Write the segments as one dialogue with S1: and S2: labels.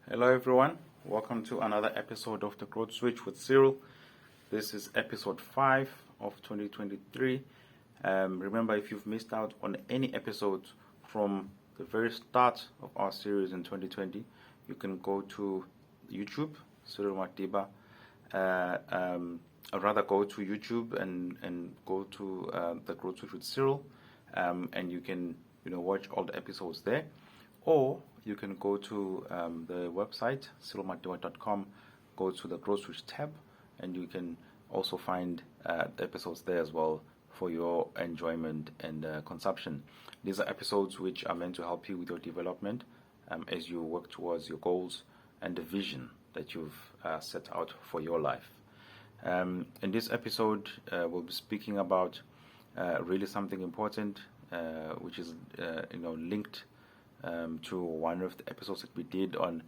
S1: Hello, everyone. Welcome to another episode of the Growth Switch with Cyril. This is episode 5 of 2023. Remember, if you've missed out on any episodes from the very start of our series in 2020, you can go to YouTube, Cyril Matiba. I'd rather go to YouTube and go to the Growth Switch with Cyril, and you can watch all the episodes there. Or you can go to the website, cyrilmatiba.com, go to the Growth Switch tab, and you can also find the episodes there as well for your enjoyment and consumption. These are episodes which are meant to help you with your development as you work towards your goals and the vision that you've set out for your life. In this episode, we'll be speaking about really something important, which is linked to one of the episodes that we did on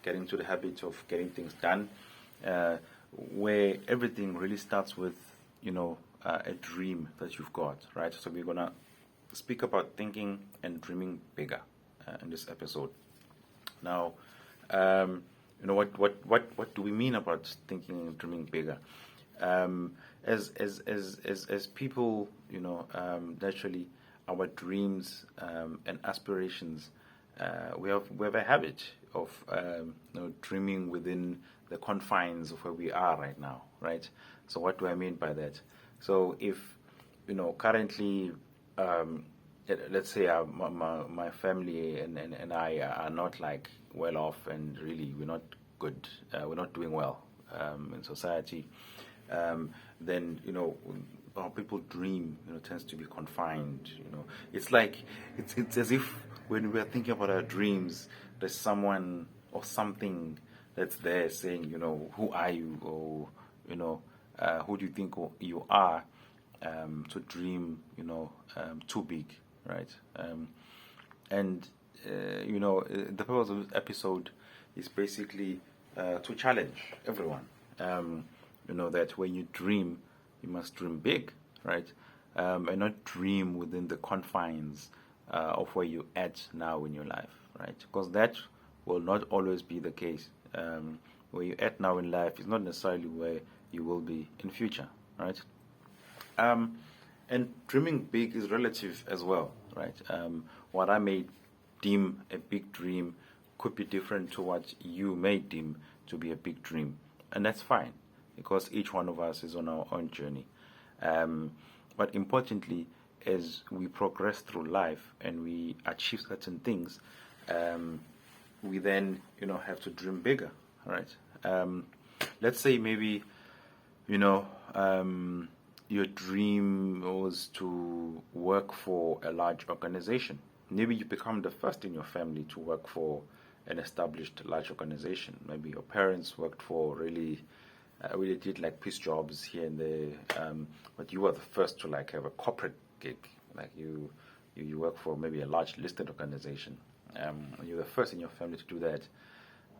S1: getting to the habit of getting things done, where everything really starts with a dream that you've got, right? So we're gonna speak about thinking and dreaming bigger in this episode. Now, what do we mean about thinking and dreaming bigger? As people, naturally, our dreams and aspirations, we have a habit of dreaming within the confines of where we are right now, right? So what do I mean by that? So if currently, let's say my family and I are not like well off, and really we're not good, we're not doing well in society, then how people dream tends to be confined. It's like it's as if when we're thinking about our dreams, there's someone or something that's there saying, who are you, or who do you think you are, to dream too big, right? The purpose of this episode is basically to challenge everyone. That when you dream, you must dream big, right? And not dream within the confines of where you're at now in your life, right? Because that will not always be the case. Where you're at now in life is not necessarily where you will be in future, right? And dreaming big is relative as well, right? What I may deem a big dream could be different to what you may deem to be a big dream. And that's fine, because each one of us is on our own journey. But importantly, as we progress through life and we achieve certain things, we then have to dream bigger, right? Let's say maybe your dream was to work for a large organization. Maybe you become the first in your family to work for an established large organization. Maybe your parents worked for really did like piece jobs here and there, but you were the first to like have a corporate gig, like you work for maybe a large listed organization. You're the first in your family to do that.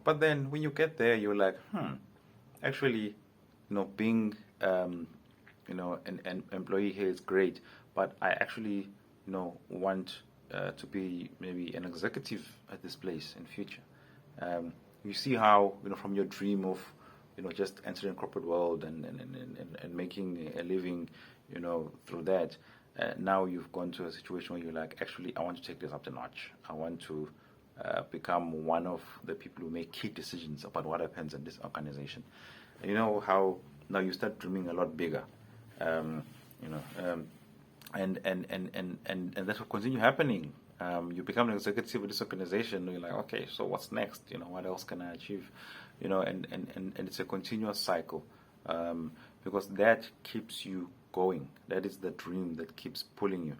S1: But then when you get there, you're like, actually, being an employee here is great, but I actually want to be maybe an executive at this place in future. You see how from your dream of just entering corporate world and making a living, through that. Now you've gone to a situation where you're like, actually, I want to take this up the notch. I want to become one of the people who make key decisions about what happens in this organization. And how now you start dreaming a lot bigger, and that will continue happening. You become an executive of this organization, and you're like, okay, so what's next? What else can I achieve? And it's a continuous cycle, because that keeps you going. That is the dream that keeps pulling you.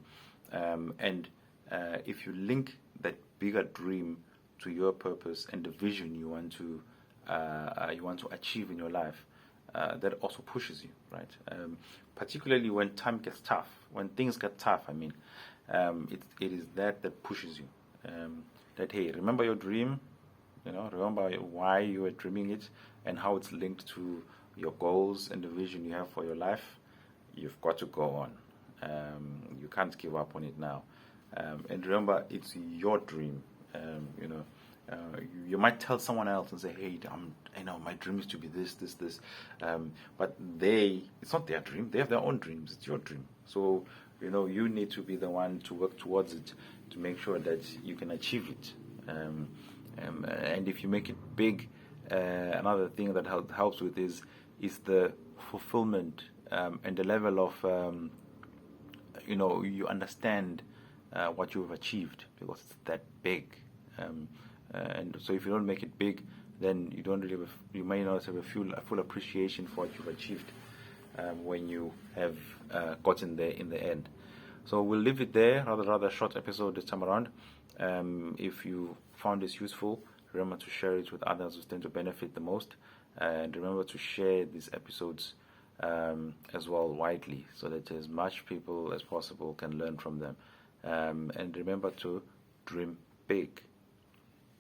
S1: If you link that bigger dream to your purpose and the vision you want to achieve in your life, that also pushes you, right? Particularly when time gets tough, when things get tough. It is that pushes you. That, hey, remember your dream. Remember why you were dreaming it and how it's linked to your goals and the vision you have for your life. You've got to go on. You can't give up on it now. And remember, it's your dream. You might tell someone else and say, "Hey, my dream is to be this, this, this," but it's not their dream. They have their own dreams. It's your dream. So you need to be the one to work towards it, to make sure that you can achieve it. And if you make it big, another thing that helps with is the fulfillment, and the level of you understand what you've achieved, because it's that big. And so if you don't make it big, then you may not have a full appreciation for what you've achieved when you have gotten there in the end. So we'll leave it there. Rather short episode this time around. If you found this useful, remember to share it with others who stand to benefit the most, and remember to share these episodes as well widely, so that as much people as possible can learn from them. And remember to dream big.